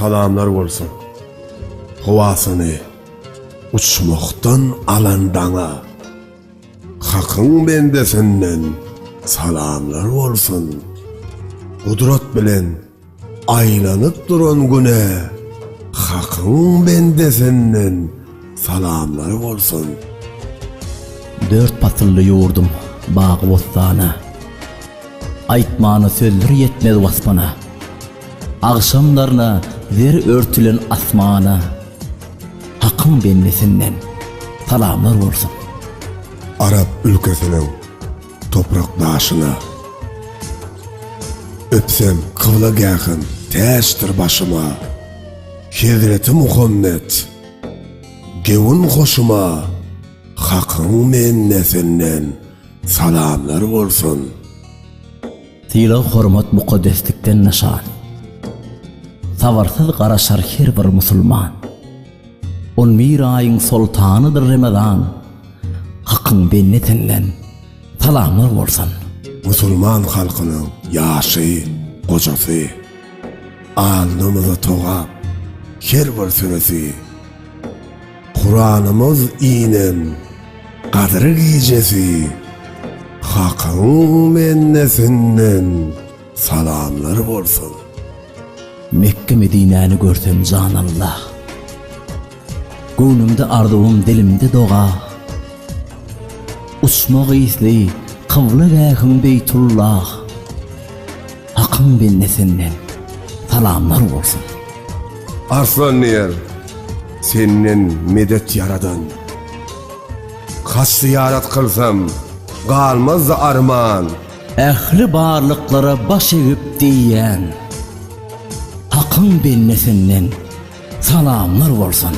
salamlar bolsun. Howasyny uçmaktan alandana hakyň bendesinden salamlar bolsun. Kudrat bilen aylanyp duran güne hakyň bendesinden salamlar bolsun. 4 patylly ýurdum bagy bostana. Aýtmany sözler yetmez waspana. Agşamlaryna wer örtülen asmana. Hakyň bendesinden salamlar bolsun. Arap ülkesinin toprak daşına öpsem kıvla gäkin täşdir başıma. Hazreti Muhammed gewün hoşuma. Hakyň bendesinden salamlar bolsun. Tila hormat mukaddeslikden nişan. Savarsyz garaşar her bir musulman. On bir ayın sultanıdır Ramazan. Hakyň bendesinden salamlar bolsun. Musulman halkynyň ýaşy, gojasy, alnymyzy togap, her bir süresi, Kur'anymyz inen, gadry gijesi, hakyň bendesinden salamlar bolsun. Mekke Medinäni görsem jan Allah. Gönlümde arzuwum dilimde doga. Uçmak isli kıvla gäkin Beytullah. Hakyň bendesinden salamlar bolsun. Arslan yer, senden medet yaradan. Kaç ziyaret kılsam, kalmaz arman. Ähli barlyklara baş egip diýen. Hakyň bendesinden salamlar bolsun.